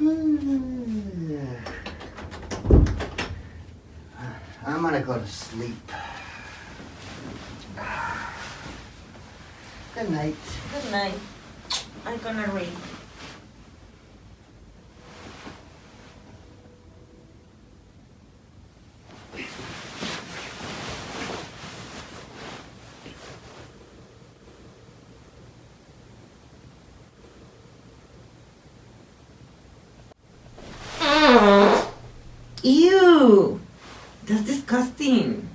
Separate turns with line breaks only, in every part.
I'm gonna go to sleep. Good night.
Good night. I'm gonna read. Ew! That's disgusting.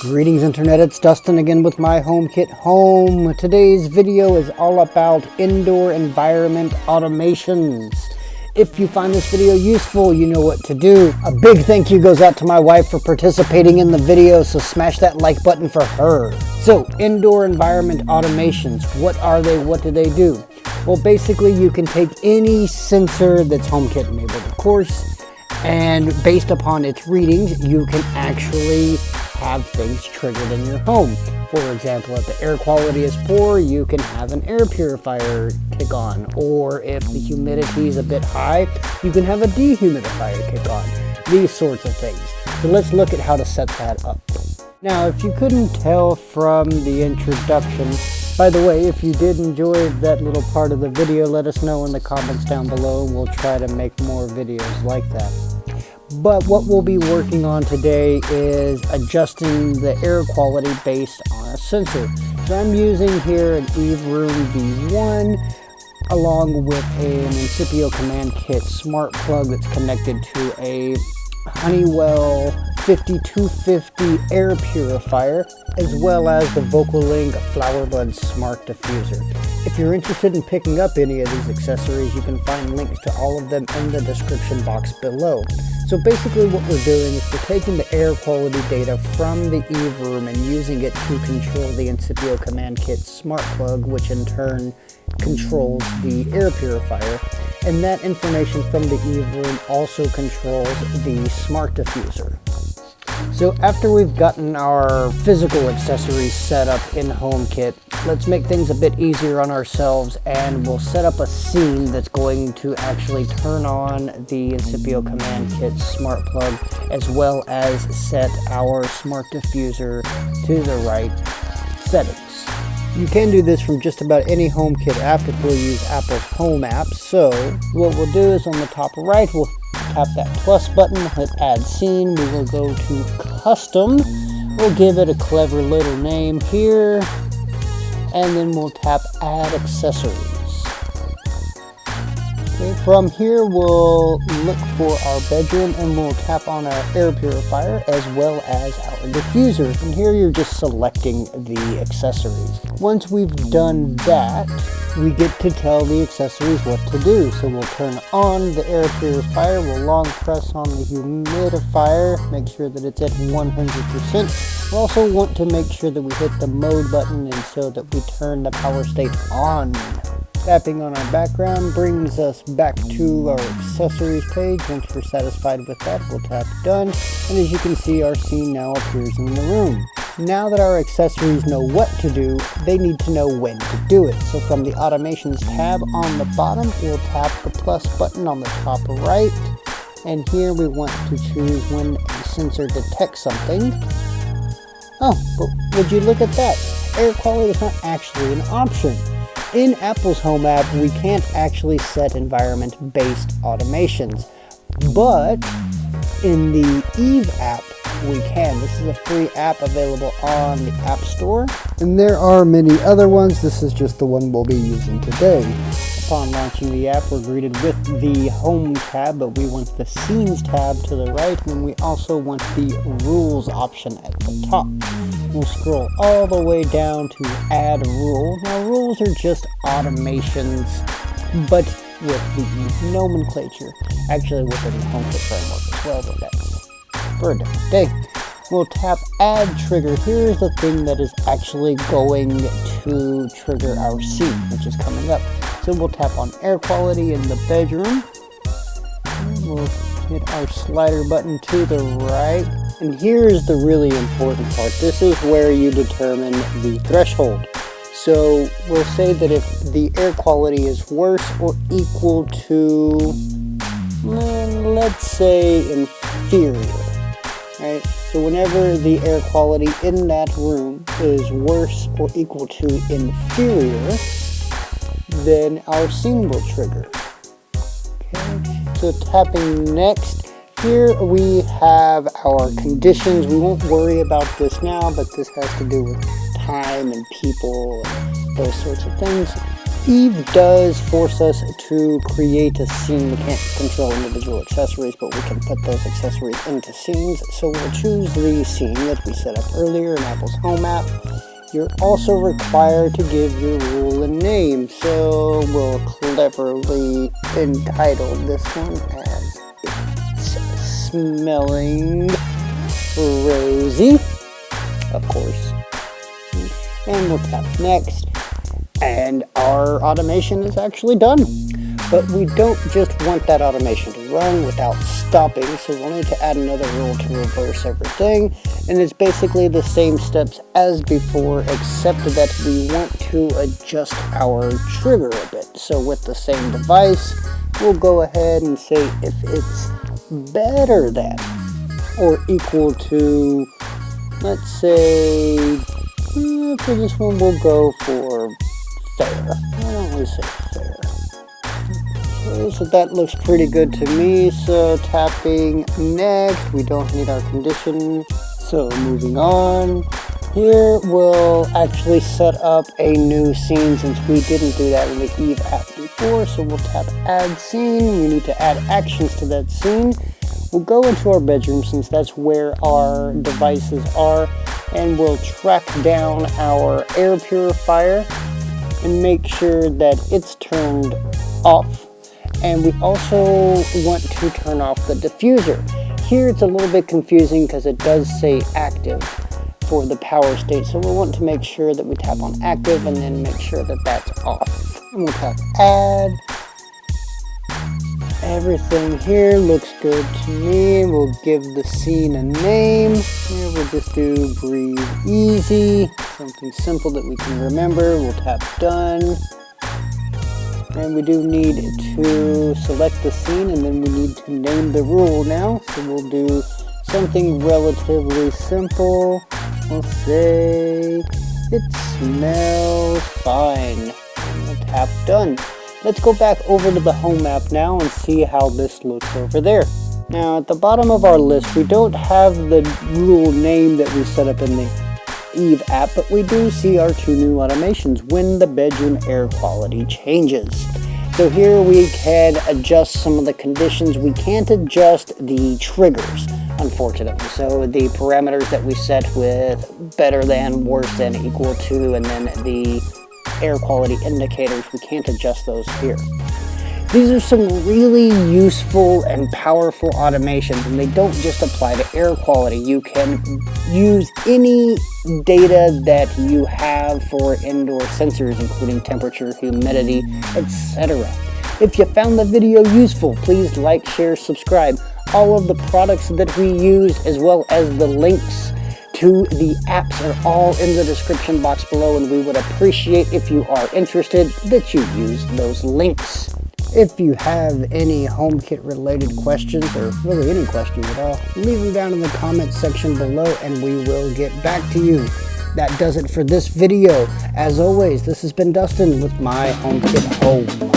Greetings Internet, it's Dustin again with my HomeKit Home. Today's video is all about indoor environment automations. If you find this video useful, you know what to do. A big thank you goes out to my wife for participating in the video, so smash that like button for her. So, indoor environment automations, what are they, what do they do? Well, basically you can take any sensor that's HomeKit enabled, of course, and based upon its readings, you can actually have things triggered in your home. For example, if the air quality is poor, you can have an air purifier kick on. Or if the humidity is a bit high, you can have a dehumidifier kick on. These sorts of things. So let's look at how to set that up. Now, if you couldn't tell from the introduction, by the way, if you did enjoy that little part of the video, let us know in the comments down below and we'll try to make more videos like that. But what we'll be working on today is adjusting the air quality based on a sensor. So I'm using here an EveRoom V1 along with an Incipio Command Kit smart plug that's connected to a Honeywell 5250 air purifier, as well as the VocalLink Flowerbud Smart Diffuser. If you're interested in picking up any of these accessories, you can find links to all of them in the description box below. So basically what we're doing is we're taking the air quality data from the EveRoom and using it to control the Incipio Command Kit smart plug, which in turn controls the air purifier. And that information from the EveRoom also controls the smart diffuser. So after we've gotten our physical accessories set up in HomeKit, let's make things a bit easier on ourselves, and we'll set up a scene that's going to actually turn on the Incipio Command Kit smart plug, as well as set our smart diffuser to the right settings. You can do this from just about any HomeKit app if we'll use Apple's Home app. So what we'll do is on the top right, we'll tap that plus button, hit add scene. We will go to custom. We'll give it a clever little name here, and then we'll tap add accessories. Okay, from here we'll look for our bedroom and we'll tap on our air purifier as well as our diffuser. And here you're just selecting the accessories. Once we've done that, we get to tell the accessories what to do. So we'll turn on the air purifier, we'll long press on the humidifier, make sure that it's at 100%. We also want to make sure that we hit the mode button and so that we turn the power state on. Tapping on our background brings us back to our accessories page. Once we're satisfied with that, we'll tap done. And as you can see, our scene now appears in the room. Now that our accessories know what to do, they need to know when to do it. So from the automations tab on the bottom, we'll tap the plus button on the top right. And here we want to choose when a sensor detects something. Oh, but would you look at that? Air quality is not actually an option. In Apple's Home app, we can't actually set environment-based automations, but in the Eve app, we can. This is a free app available on the App Store, and there are many other ones. This is just the one we'll be using today. Upon launching the app, we're greeted with the Home tab, but we want the Scenes tab to the right, and we also want the Rules option at the top. We'll scroll all the way down to Add Rule. Now, rules are just automations, but with the Eve nomenclature. Actually, within the HomeKit framework as well, but that's for a different day. We'll tap add trigger. Here's the thing that is actually going to trigger our scene, which is coming up. So we'll tap on air quality in the bedroom. And we'll hit our slider button to the right. And here's the really important part. This is where you determine the threshold. So we'll say that if the air quality is worse or equal to, let's say, inferior, right? So whenever the air quality in that room is worse or equal to inferior, then our scene will trigger. Okay, so tapping next. Here we have our conditions. We won't worry about this now, but this has to do with time and people and those sorts of things. Eve does force us to create a scene. We can't control individual accessories, but we can put those accessories into scenes. So we'll choose the scene that we set up earlier in Apple's Home app. You're also required to give your rule a name. So we'll cleverly entitle this one as Smelling Rosy, of course. And we'll tap next. And our automation is actually done. But we don't just want that automation to run without stopping, so we'll need to add another rule to reverse everything. And it's basically the same steps as before, except that we want to adjust our trigger a bit. So with the same device, we'll go ahead and say if it's better than or equal to, let's say, for this one we'll go for fair. Why don't we say fair? Okay, so that looks pretty good to me. So tapping next, we don't need our condition. So moving on. Here we'll actually set up a new scene since we didn't do that in the Eve app before. So we'll tap add scene. We need to add actions to that scene. We'll go into our bedroom since that's where our devices are, and we'll track down our air purifier and make sure that it's turned off. And we also want to turn off the diffuser. Here it's a little bit confusing because it does say active for the power state, so we want to make sure that we tap on active and then make sure that that's off. And we'll tap add. Everything here looks good to me. We'll give the scene a name. Here we'll just do breathe easy, something simple that we can remember. We'll tap done. And we do need to select the scene, and then we need to name the rule now. So we'll do something relatively simple. We'll say it smells fine. And we'll tap done. Let's go back over to the Home app now and see how this looks over there. Now at the bottom of our list, we don't have the rule name that we set up in the Eve app, but we do see our two new automations when the bedroom air quality changes. So here we can adjust some of the conditions. We can't adjust the triggers, unfortunately. So the parameters that we set with better than, worse than, equal to, and then the air quality indicators, we can't adjust those here. These are some really useful and powerful automations, and they don't just apply to air quality. You can use any data that you have for indoor sensors, including temperature, humidity, etc. If you found the video useful, please like, share, subscribe. All of the products that we use, as well as the links to the apps, are all in the description box below, and we would appreciate if you are interested that you use those links. If you have any HomeKit related questions, or really any questions at all, leave them down in the comments section below and we will get back to you. That does it for this video. As always, this has been Dustin with my HomeKit Home.